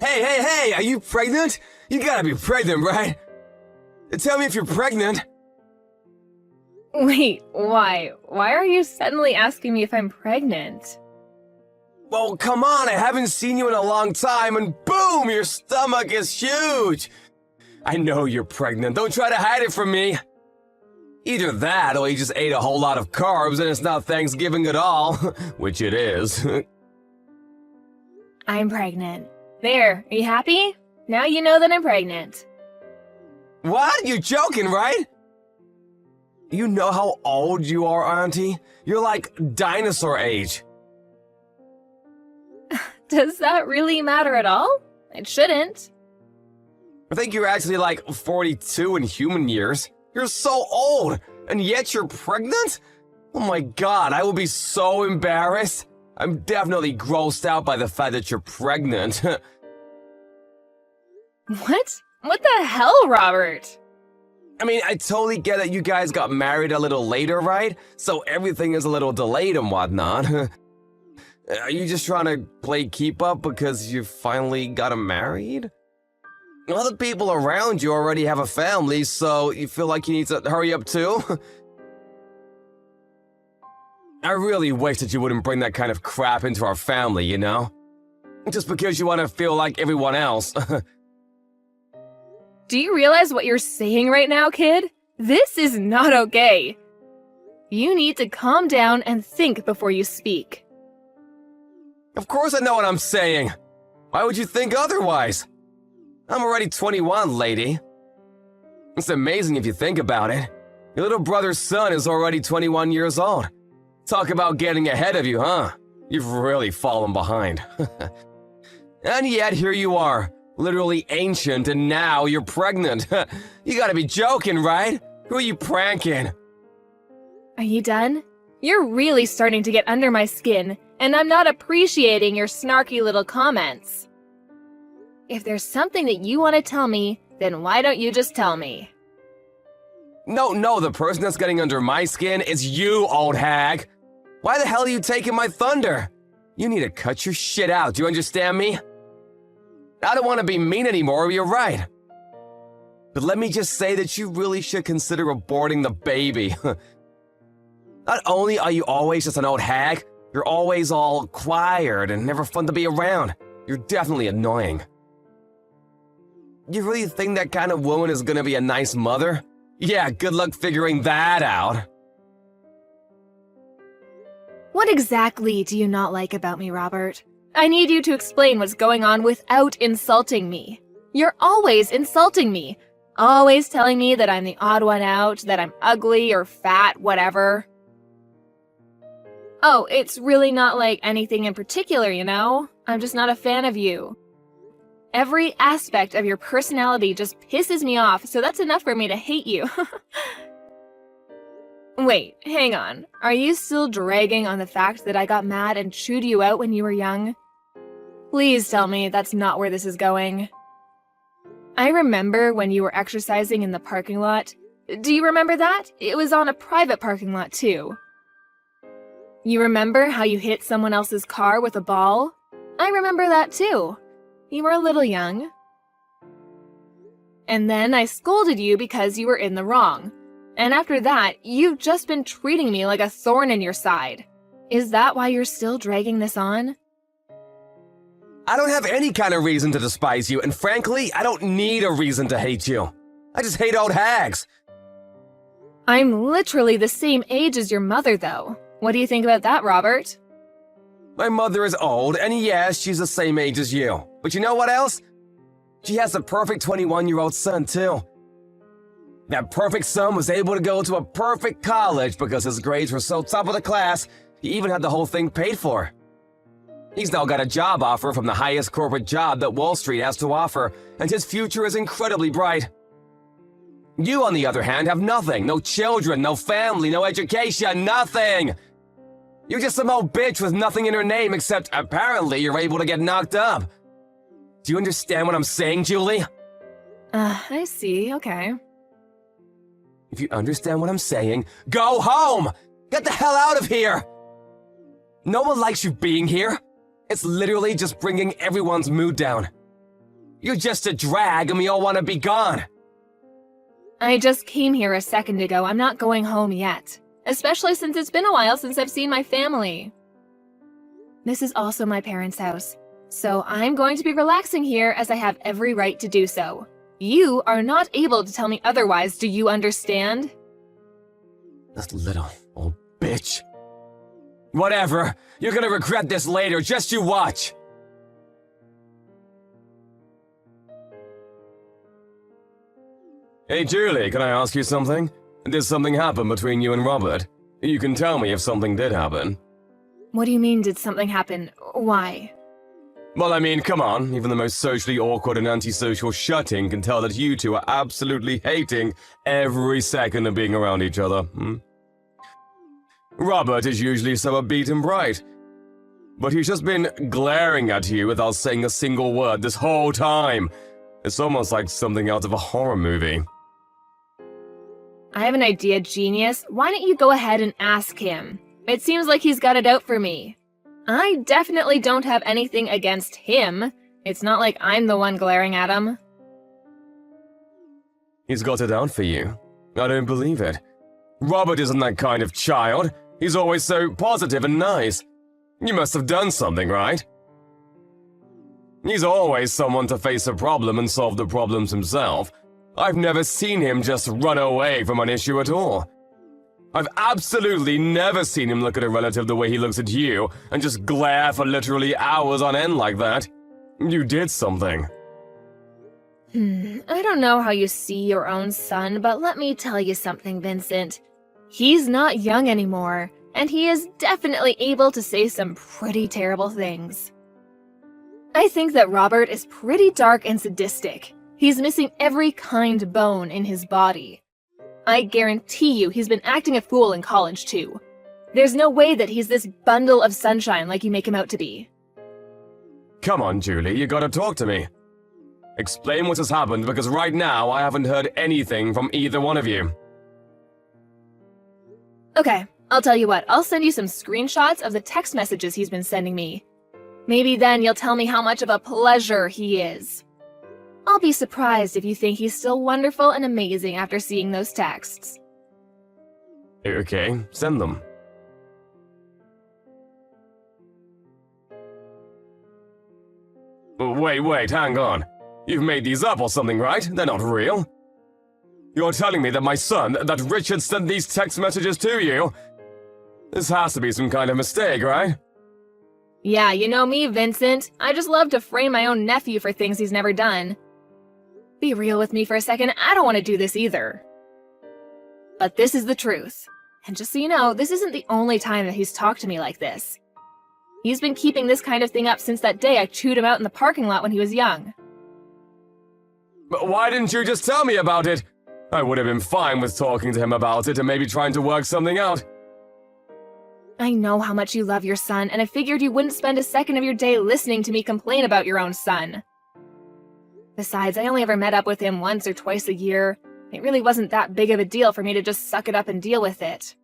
Hey, are you pregnant? You gotta be pregnant, right? Tell me if you're pregnant. Wait, why? Why are you suddenly asking me if I'm pregnant? Well, come on, I haven't seen you in a long time, and boom, your stomach is huge. I know you're pregnant. Don't try to hide it from me. Either that, or you just ate a whole lot of carbs and it's not Thanksgiving at all, which it is. I'm pregnant. There, are you happy? Now you know that I'm pregnant. What? You're joking, right? You know how old you are, Auntie? You're like dinosaur age. Does that really matter at all? It shouldn't. I think you're actually like 42 in human years. You're so old, and yet you're pregnant? Oh my god, I will be so embarrassed. I'm definitely grossed out by the fact that you're pregnant. What? What the hell, Robert? I mean, I totally get that you guys got married a little later, right? So everything is a little delayed and whatnot. Are you just trying to play keep up because you finally got married? Other people around you already have a family, so you feel like you need to hurry up too? I really wish that you wouldn't bring that kind of crap into our family, you know? Just because you want to feel like everyone else. Do you realize what you're saying right now, kid? This is not okay. You need to calm down and think before you speak. Of course I know what I'm saying. Why would you think otherwise? I'm already 21, lady. It's amazing if you think about it. Your little brother's son is already 21 years old. Talk about getting ahead of you, huh? You've really fallen behind. And yet here you are, literally ancient, and now you're pregnant. You gotta be joking, right? Who are you pranking? Are you done? You're really starting to get under my skin, and I'm not appreciating your snarky little comments. If there's something that you want to tell me, then why don't you just tell me? No, the person that's getting under my skin is you, old hag. Why the hell are you taking my thunder? You need to cut your shit out, do you understand me? I don't want to be mean anymore, you're right. But let me just say that you really should consider aborting the baby. Not only are you always just an old hag, you're always all quiet and never fun to be around. You're definitely annoying. You really think that kind of woman is gonna be a nice mother? Yeah, good luck figuring that out. What exactly do you not like about me, Robert? I need you to explain what's going on without insulting me. You're always insulting me. Always telling me that I'm the odd one out, that I'm ugly or fat, whatever. Oh, it's really not like anything in particular, you know? I'm just not a fan of you. Every aspect of your personality just pisses me off, so that's enough for me to hate you. Wait, hang on. Are you still dragging on the fact that I got mad and chewed you out when you were young? Please tell me that's not where this is going. I remember when you were exercising in the parking lot. Do you remember that? It was on a private parking lot, too. You remember how you hit someone else's car with a ball? I remember that, too. You were a little young. And then I scolded you because you were in the wrong. And after that, you've just been treating me like a thorn in your side. Is that why you're still dragging this on? I don't have any kind of reason to despise you, and frankly, I don't need a reason to hate you. I just hate old hags. I'm literally the same age as your mother, though. What do you think about that, Robert? My mother is old, and yes, she's the same age as you. But you know what else? She has a perfect 21-year-old son, too. That perfect son was able to go to a perfect college because his grades were so top of the class, he even had the whole thing paid for. He's now got a job offer from the highest corporate job that Wall Street has to offer, and his future is incredibly bright. You, on the other hand, have nothing. No children, no family, no education, nothing! You're just some old bitch with nothing in her name except apparently you're able to get knocked up. Do you understand what I'm saying, Julie? I see, okay. If you understand what I'm saying, go home! Get the hell out of here! No one likes you being here. It's literally just bringing everyone's mood down. You're just a drag and we all want to be gone. I just came here a second ago. I'm not going home yet. Especially since it's been a while since I've seen my family. This is also my parents' house. So I'm going to be relaxing here as I have every right to do so. You are not able to tell me otherwise, do you understand? This little old bitch. Whatever. You're gonna regret this later. Just you watch. Hey, Julie, can I ask you something? Did something happen between you and Robert? You can tell me if something did happen. What do you mean, did something happen? Why? Well, I mean, come on. Even the most socially awkward and antisocial shutting can tell that you two are absolutely hating every second of being around each other. Robert is usually so upbeat and bright, but he's just been glaring at you without saying a single word this whole time. It's almost like something out of a horror movie. I have an idea, genius. Why don't you go ahead and ask him? It seems like he's got it out for me. I definitely don't have anything against him. It's not like I'm the one glaring at him. He's got it out for you. I don't believe it. Robert isn't that kind of child. He's always so positive and nice. You must have done something, right? He's always someone to face a problem and solve the problems himself. I've never seen him just run away from an issue at all. I've absolutely never seen him look at a relative the way he looks at you and just glare for literally hours on end like that. You did something. I don't know how you see your own son, but let me tell you something, Vincent. He's not young anymore, and he is definitely able to say some pretty terrible things. I think that Robert is pretty dark and sadistic. He's missing every kind bone in his body. I guarantee you he's been acting a fool in college too. There's no way that he's this bundle of sunshine like you make him out to be. Come on, Julie, you gotta talk to me. Explain what has happened, because right now I haven't heard anything from either one of you. Okay, I'll tell you what, I'll send you some screenshots of the text messages he's been sending me. Maybe then you'll tell me how much of a pleasure he is. I'll be surprised if you think he's still wonderful and amazing after seeing those texts. Okay, send them. Wait, hang on. You've made these up or something, right? They're not real. You're telling me that my son, that Richard sent these text messages to you? This has to be some kind of mistake, right? Yeah, you know me, Vincent. I just love to frame my own nephew for things he's never done. Be real with me for a second, I don't want to do this either. But this is the truth. And just so you know, this isn't the only time that he's talked to me like this. He's been keeping this kind of thing up since that day I chewed him out in the parking lot when he was young. But why didn't you just tell me about it? I would have been fine with talking to him about it and maybe trying to work something out. I know how much you love your son, and I figured you wouldn't spend a second of your day listening to me complain about your own son. Besides, I only ever met up with him once or twice a year. It really wasn't that big of a deal for me to just suck it up and deal with it.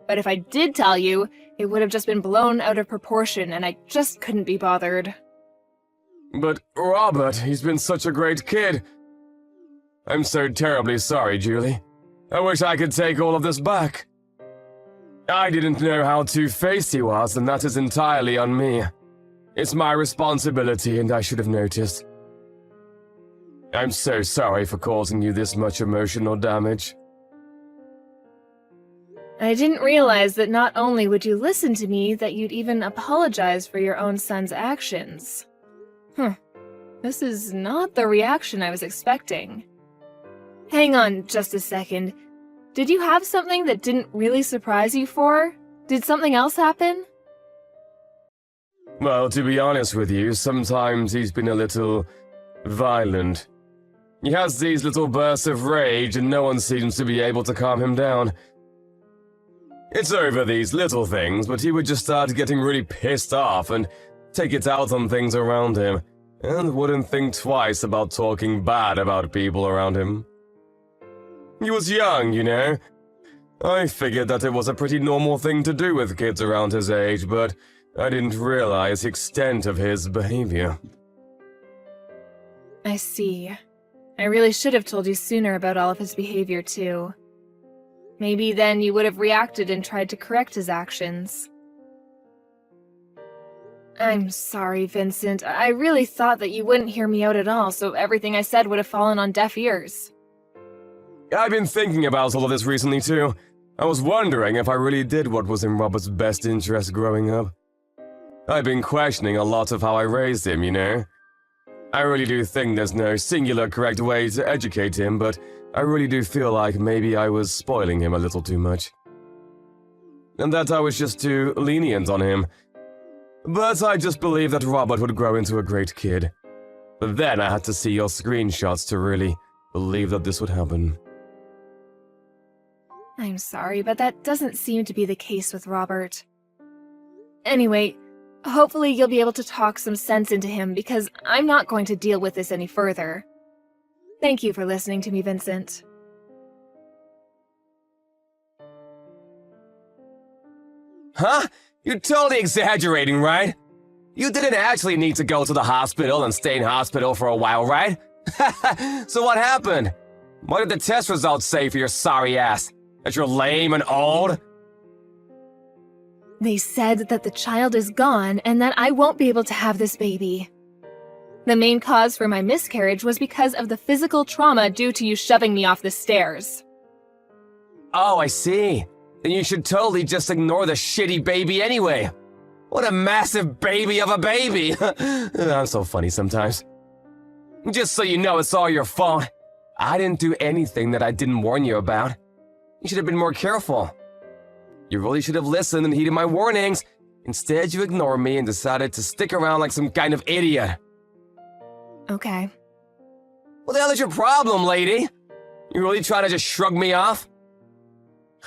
But if I did tell you, it would have just been blown out of proportion, and I just couldn't be bothered. But Robert, he's been such a great kid. I'm so terribly sorry, Julie. I wish I could take all of this back. I didn't know how two-faced he was, and that is entirely on me. It's my responsibility, and I should have noticed. I'm so sorry for causing you this much emotional damage. I didn't realize that not only would you listen to me, that you'd even apologize for your own son's actions. This is not the reaction I was expecting. Hang on just a second. Did you have something that didn't really surprise you for? Did something else happen? Well, to be honest with you, sometimes he's been a little violent. He has these little bursts of rage and no one seems to be able to calm him down. It's over these little things, but he would just start getting really pissed off and take it out on things around him, and wouldn't think twice about talking bad about people around him. He was young, you know. I figured that it was a pretty normal thing to do with kids around his age, but I didn't realize the extent of his behavior. I see. I really should have told you sooner about all of his behavior, too. Maybe then you would have reacted and tried to correct his actions. I'm sorry, Vincent. I really thought that you wouldn't hear me out at all, so everything I said would have fallen on deaf ears. I've been thinking about all of this recently, too. I was wondering if I really did what was in Robert's best interest growing up. I've been questioning a lot of how I raised him, you know? I really do think there's no singular correct way to educate him, but I really do feel like maybe I was spoiling him a little too much. And that I was just too lenient on him. But I just believed that Robert would grow into a great kid. But then I had to see your screenshots to really believe that this would happen. I'm sorry, but that doesn't seem to be the case with Robert. Anyway, hopefully you'll be able to talk some sense into him because I'm not going to deal with this any further. Thank you for listening to me, Vincent. Huh? You're totally exaggerating, right? You didn't actually need to go to the hospital and stay in hospital for a while, right? So what happened? What did the test results say for your sorry ass? That you're lame and old? They said that the child is gone and that I won't be able to have this baby. The main cause for my miscarriage was because of the physical trauma due to you shoving me off the stairs. Oh, I see. Then you should totally just ignore the shitty baby anyway. What a massive baby of a baby. I'm so funny sometimes. Just so you know, it's all your fault. I didn't do anything that I didn't warn you about. You should have been more careful. You really should have listened and heeded my warnings. Instead, you ignored me and decided to stick around like some kind of idiot. Okay. What the hell is your problem, lady? You really trying to just shrug me off?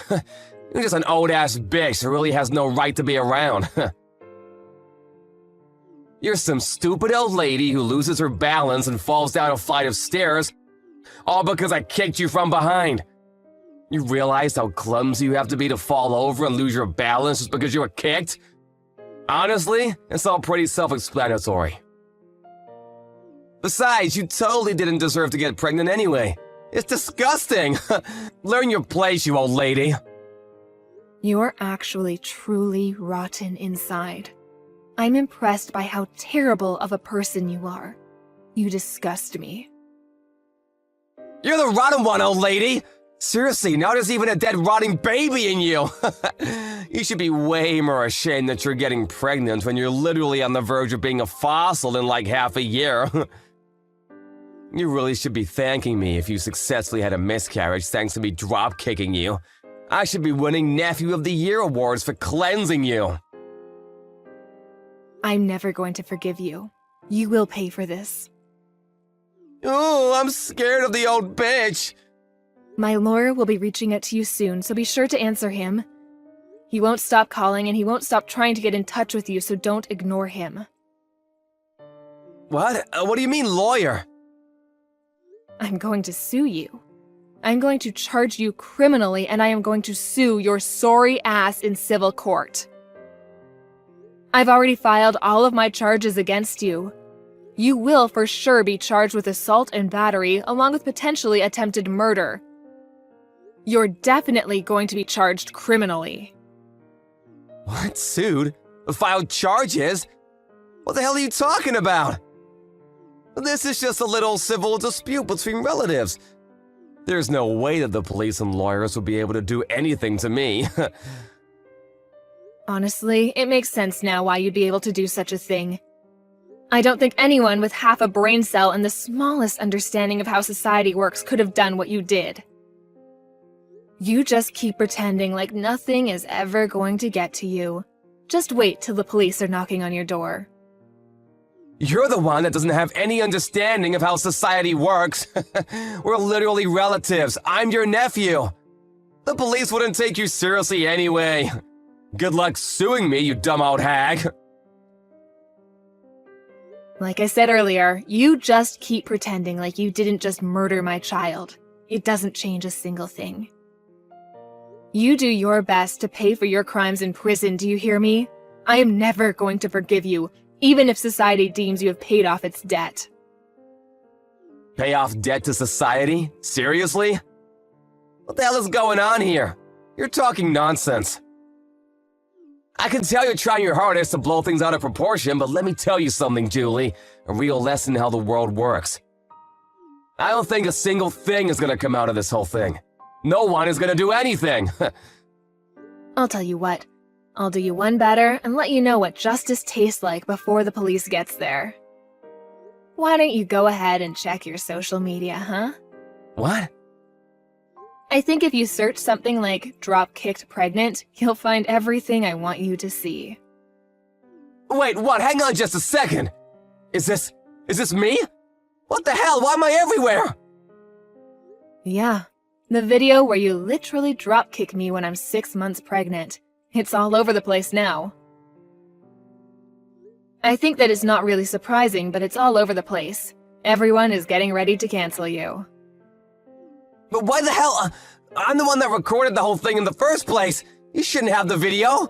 You're just an old-ass bitch who really has no right to be around. You're some stupid old lady who loses her balance and falls down a flight of stairs, all because I kicked you from behind. You realize how clumsy you have to be to fall over and lose your balance just because you were kicked? Honestly, it's all pretty self-explanatory. Besides, you totally didn't deserve to get pregnant anyway. It's disgusting. Learn your place, you old lady. You're actually truly rotten inside. I'm impressed by how terrible of a person you are. You disgust me. You're the rotten one, old lady. Seriously, now there's even a dead rotting baby in you. You should be way more ashamed that you're getting pregnant when you're literally on the verge of being a fossil in like half a year. You really should be thanking me if you successfully had a miscarriage thanks to me drop-kicking you. I should be winning Nephew of the Year awards for cleansing you. I'm never going to forgive you. You will pay for this. Ooh, I'm scared of the old bitch. My lawyer will be reaching out to you soon, so be sure to answer him. He won't stop calling and he won't stop trying to get in touch with you, so don't ignore him. What? What do you mean, lawyer? I'm going to sue you. I'm going to charge you criminally, and I am going to sue your sorry ass in civil court. I've already filed all of my charges against you. You will for sure be charged with assault and battery, along with potentially attempted murder. You're definitely going to be charged criminally. What? Sued? Filed charges? What the hell are you talking about? This is just a little civil dispute between relatives. There's no way that the police and lawyers will be able to do anything to me. Honestly, it makes sense now why you'd be able to do such a thing. I don't think anyone with half a brain cell and the smallest understanding of how society works could have done what you did. You just keep pretending like nothing is ever going to get to you. Just wait till the police are knocking on your door. You're the one that doesn't have any understanding of how society works. We're literally relatives. I'm your nephew. The police wouldn't take you seriously anyway. Good luck suing me, you dumb old hag. Like I said earlier, you just keep pretending like you didn't just murder my child. It doesn't change a single thing. You do your best to pay for your crimes in prison, do you hear me? I am never going to forgive you, even if society deems you have paid off its debt. Pay off debt to society? Seriously? What the hell is going on here? You're talking nonsense. I can tell you're trying your hardest to blow things out of proportion, but let me tell you something, Julie. A real lesson in how the world works. I don't think a single thing is gonna come out of this whole thing. No one is gonna do anything. I'll tell you what. I'll do you one better and let you know what justice tastes like before the police gets there. Why don't you go ahead and check your social media, huh? What? I think if you search something like drop-kicked pregnant, you'll find everything I want you to see. Wait, what? Hang on just a second. Is this me? What the hell? Why am I everywhere? Yeah, the video where you literally drop-kick me when I'm 6 months pregnant. It's all over the place now. I think that it's not really surprising, but it's all over the place. Everyone is getting ready to cancel you. But why the hell? I'm the one that recorded the whole thing in the first place. You shouldn't have the video.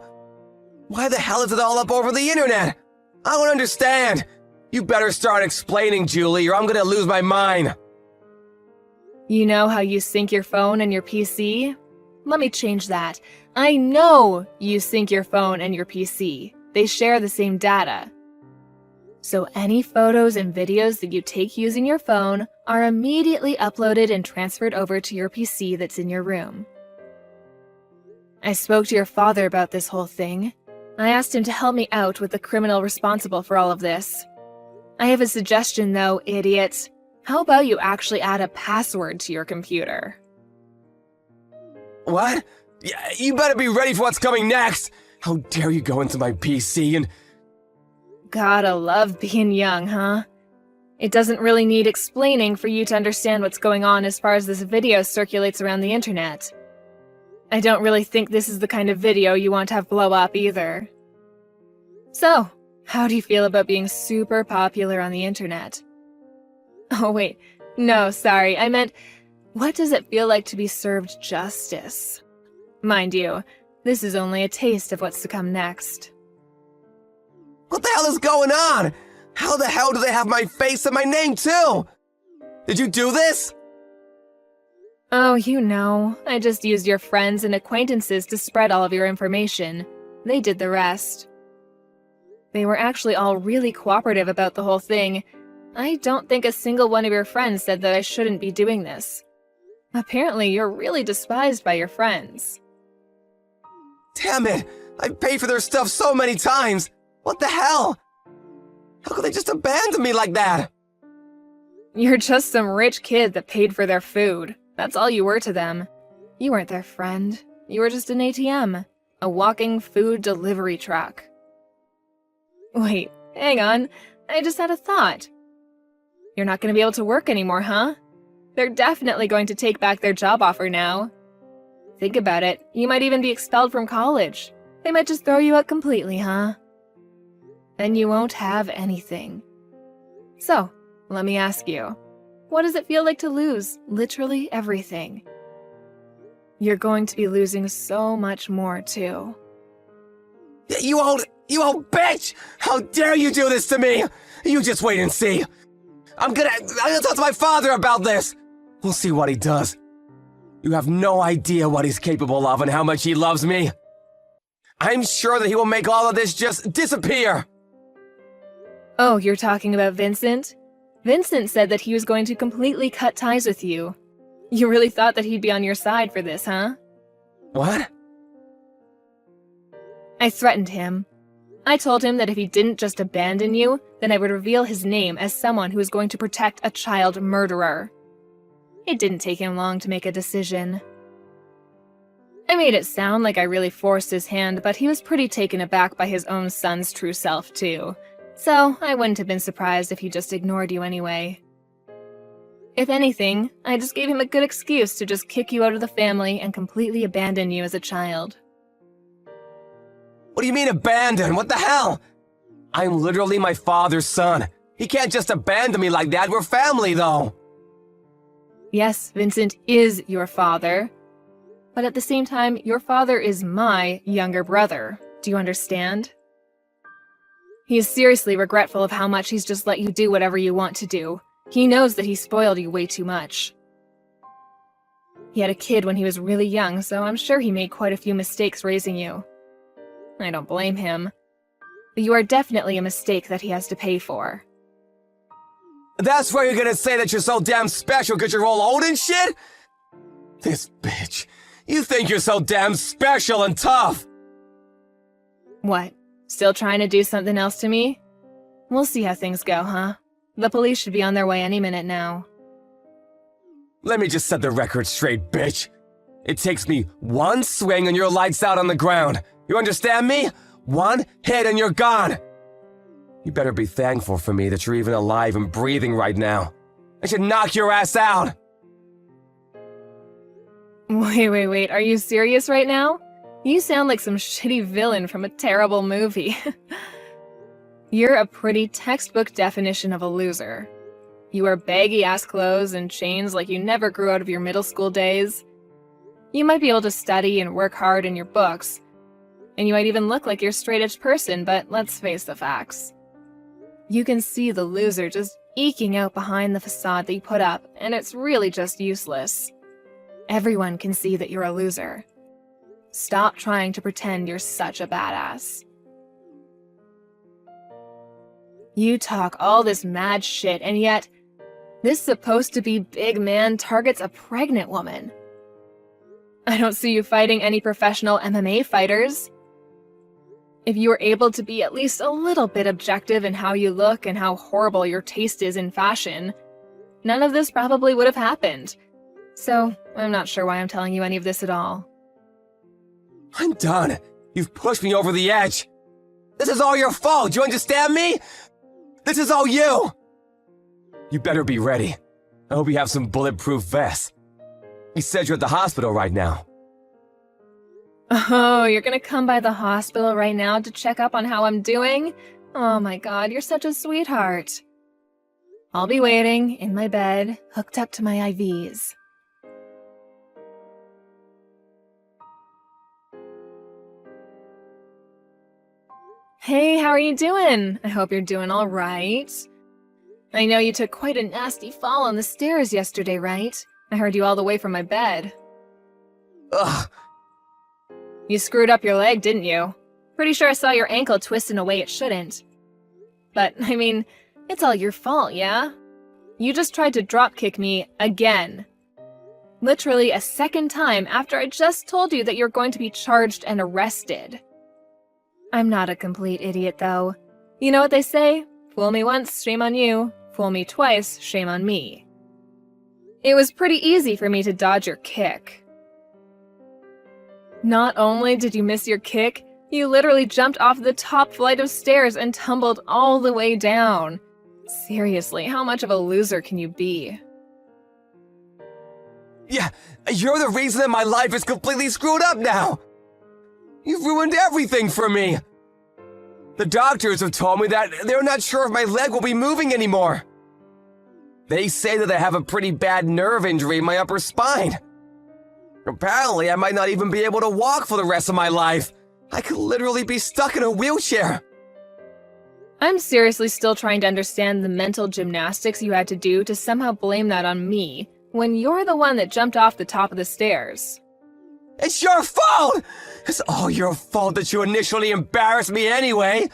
Why the hell is it all up over the internet? I don't understand. You better start explaining, Julie, or I'm gonna lose my mind. You know how you sync your phone and your PC? Let me change that. I know you sync your phone and your PC. They share the same data. So any photos and videos that you take using your phone are immediately uploaded and transferred over to your PC that's in your room. I spoke to your father about this whole thing. I asked him to help me out with the criminal responsible for all of this. I have a suggestion though, idiot. How about you actually add a password to your computer? What? Yeah, you better be ready for what's coming next. How dare you go into my PC and... Gotta love being young, huh? It doesn't really need explaining for you to understand what's going on as far as this video circulates around the internet. I don't really think this is the kind of video you want to have blow up either. So, how do you feel about being super popular on the internet? Oh wait, no, sorry, I meant, what does it feel like to be served justice? Mind you, this is only a taste of what's to come next. What the hell is going on? How the hell do they have my face and my name too? Did you do this? Oh, you know, I just used your friends and acquaintances to spread all of your information. They did the rest. They were actually all really cooperative about the whole thing. I don't think a single one of your friends said that I shouldn't be doing this. Apparently, you're really despised by your friends. Damn it! I've paid for their stuff so many times! What the hell? How could they just abandon me like that? You're just some rich kid that paid for their food. That's all you were to them. You weren't their friend. You were just an ATM. A walking food delivery truck. Wait, hang on. I just had a thought. You're not going to be able to work anymore, huh? They're definitely going to take back their job offer now. Think about it. You might even be expelled from college. They might just throw you out completely, huh? Then you won't have anything. So, let me ask you, what does it feel like to lose literally everything? You're going to be losing so much more, too. You old bitch! How dare you do this to me? You just wait and see. I'm gonna talk to my father about this. We'll see what he does. You have no idea what he's capable of and how much he loves me. I'm sure that he will make all of this just disappear. Oh, you're talking about Vincent? Vincent said that he was going to completely cut ties with you. You really thought that he'd be on your side for this, huh? What? I threatened him. I told him that if he didn't just abandon you, then I would reveal his name as someone who is going to protect a child murderer. It didn't take him long to make a decision. I made it sound like I really forced his hand, but he was pretty taken aback by his own son's true self, too. So I wouldn't have been surprised if he just ignored you anyway. If anything, I just gave him a good excuse to just kick you out of the family and completely abandon you as a child. What do you mean abandon? What the hell? I'm literally my father's son. He can't just abandon me like that. We're family, though. Yes, Vincent is your father. But at the same time, your father is my younger brother. Do you understand? He is seriously regretful of how much he's just let you do whatever you want to do. He knows that he spoiled you way too much. He had a kid when he was really young, so I'm sure he made quite a few mistakes raising you. I don't blame him. But you are definitely a mistake that he has to pay for. That's where you're gonna say that you're so damn special because you're all old and shit? This bitch. You think you're so damn special and tough. What? Still trying to do something else to me? We'll see how things go, huh? The police should be on their way any minute now. Let me just set the record straight, bitch. It takes me one swing and you're lights out on the ground. You understand me? One hit and you're gone. You better be thankful for me that you're even alive and breathing right now. I should knock your ass out. Wait, are you serious right now? You sound like some shitty villain from a terrible movie. You're a pretty textbook definition of a loser. You wear baggy-ass clothes and chains like you never grew out of your middle school days. You might be able to study and work hard in your books, and you might even look like you're a straight-edge person, but let's face the facts. You can see the loser just eking out behind the facade that you put up, and it's really just useless. Everyone can see that you're a loser. Stop trying to pretend you're such a badass. You talk all this mad shit, and yet, this supposed to be big man targets a pregnant woman. I don't see you fighting any professional MMA fighters. If you were able to be at least a little bit objective in how you look and how horrible your taste is in fashion, none of this probably would have happened. So, I'm not sure why I'm telling you any of this at all. I'm done. You've pushed me over the edge. This is all your fault. Do you understand me? This is all you. You better be ready. I hope you have some bulletproof vests. You said you're at the hospital right now. Oh, you're gonna come by the hospital right now to check up on how I'm doing? Oh my god, you're such a sweetheart. I'll be waiting, in my bed, hooked up to my IVs. Hey, how are you doing? I hope you're doing all right. I know you took quite a nasty fall on the stairs yesterday, right? I heard you all the way from my bed. Ugh. You screwed up your leg, didn't you? Pretty sure I saw your ankle twist in a way it shouldn't. But, I mean, it's all your fault, yeah? You just tried to dropkick me again. Literally a second time after I just told you that you're going to be charged and arrested. I'm not a complete idiot, though. You know what they say? Fool me once, shame on you. Fool me twice, shame on me. It was pretty easy for me to dodge your kick. Not only did you miss your kick, you literally jumped off the top flight of stairs and tumbled all the way down. Seriously, how much of a loser can you be? Yeah, you're the reason that my life is completely screwed up now. You've ruined everything for me. The doctors have told me that they're not sure if my leg will be moving anymore. They say that I have a pretty bad nerve injury in my upper spine. Apparently, I might not even be able to walk for the rest of my life. I could literally be stuck in a wheelchair. I'm seriously still trying to understand the mental gymnastics you had to do to somehow blame that on me, when you're the one that jumped off the top of the stairs. It's your fault! It's all your fault that you initially embarrassed me anyway.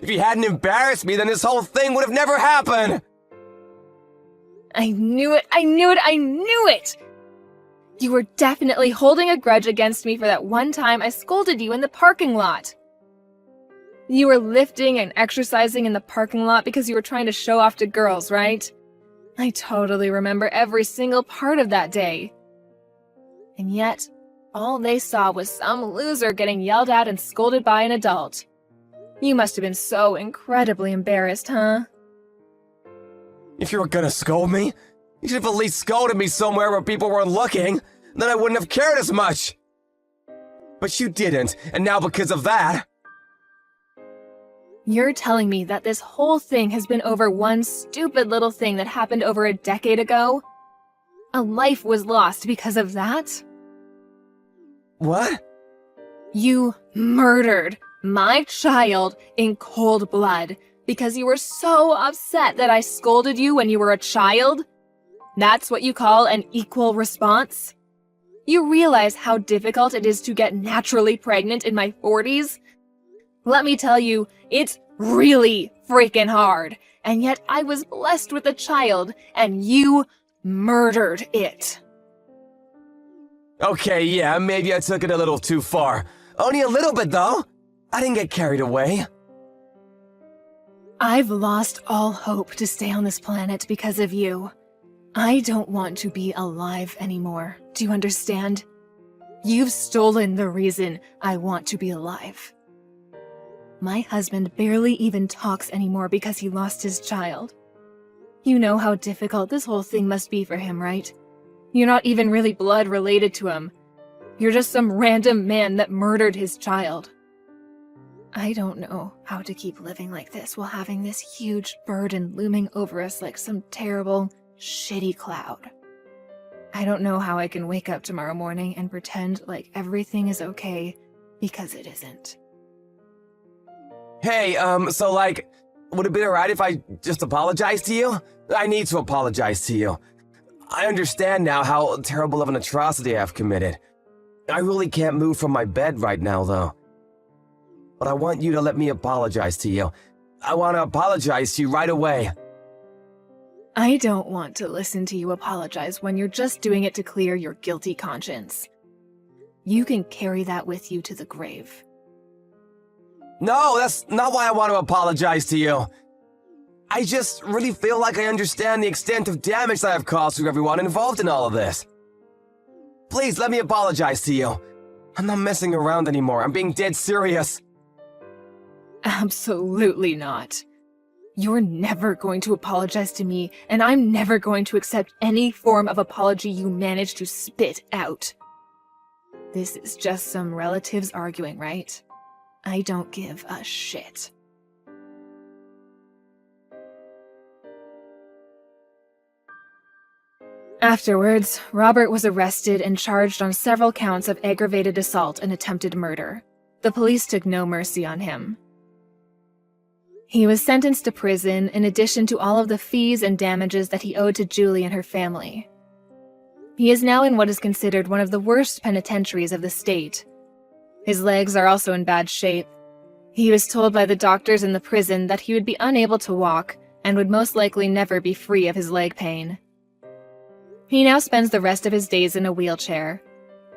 If you hadn't embarrassed me, then this whole thing would have never happened. I knew it! You were definitely holding a grudge against me for that one time I scolded you in the parking lot. You were lifting and exercising in the parking lot because you were trying to show off to girls, right? I totally remember every single part of that day. And yet, all they saw was some loser getting yelled at and scolded by an adult. You must have been so incredibly embarrassed, huh? If you were gonna scold me, you should have at least scolded me somewhere where people weren't looking. Then I wouldn't have cared as much. But you didn't, and now because of that... You're telling me that this whole thing has been over one stupid little thing that happened over a decade ago? A life was lost because of that? What? You murdered my child in cold blood. Because you were so upset that I scolded you when you were a child? That's what you call an equal response? You realize how difficult it is to get naturally pregnant in my 40s? Let me tell you, it's really freaking hard. And yet I was blessed with a child, and you murdered it. Okay, yeah, maybe I took it a little too far. Only a little bit, though. I didn't get carried away. I've lost all hope to stay on this planet because of you. I don't want to be alive anymore. Do you understand? You've stolen the reason I want to be alive. My husband barely even talks anymore because he lost his child. You know how difficult this whole thing must be for him, right? You're not even really blood related to him. You're just some random man that murdered his child. I don't know how to keep living like this while having this huge burden looming over us like some terrible, shitty cloud. I don't know how I can wake up tomorrow morning and pretend like everything is okay, because it isn't. Hey, so like, would it be alright if I just apologize to you? I need to apologize to you. I understand now how terrible of an atrocity I've committed. I really can't move from my bed right now, though. But I want you to let me apologize to you. I want to apologize to you right away. I don't want to listen to you apologize when you're just doing it to clear your guilty conscience. You can carry that with you to the grave. No, that's not why I want to apologize to you. I just really feel like I understand the extent of damage that I've caused to everyone involved in all of this. Please let me apologize to you. I'm not messing around anymore. I'm being dead serious. Absolutely not. You're never going to apologize to me, and I'm never going to accept any form of apology you manage to spit out. This is just some relatives arguing, right? I don't give a shit. Afterwards, Robert was arrested and charged on several counts of aggravated assault and attempted murder. The police took no mercy on him. He was sentenced to prison in addition to all of the fees and damages that he owed to Julie and her family. He is now in what is considered one of the worst penitentiaries of the state. His legs are also in bad shape. He was told by the doctors in the prison that he would be unable to walk and would most likely never be free of his leg pain. He now spends the rest of his days in a wheelchair.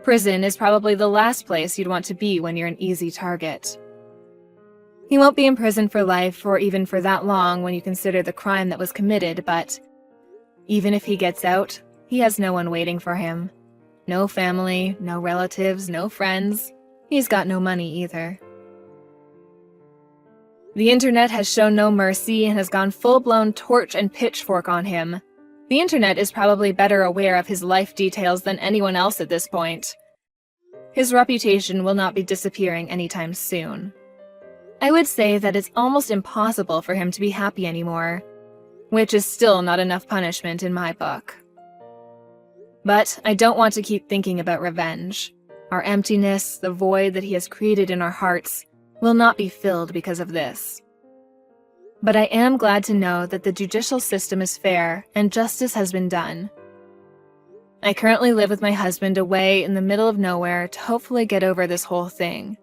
Prison is probably the last place you'd want to be when you're an easy target. He won't be in prison for life or even for that long when you consider the crime that was committed, but even if he gets out, he has no one waiting for him. No family, no relatives, no friends. He's got no money either. The internet has shown no mercy and has gone full-blown torch and pitchfork on him. The internet is probably better aware of his life details than anyone else at this point. His reputation will not be disappearing anytime soon. I would say that it's almost impossible for him to be happy anymore, which is still not enough punishment in my book. But I don't want to keep thinking about revenge. Our emptiness, the void that he has created in our hearts, will not be filled because of this. But I am glad to know that the judicial system is fair and justice has been done. I currently live with my husband away in the middle of nowhere to hopefully get over this whole thing.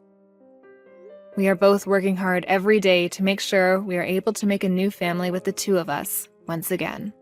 We are both working hard every day to make sure we are able to make a new family with the two of us once again.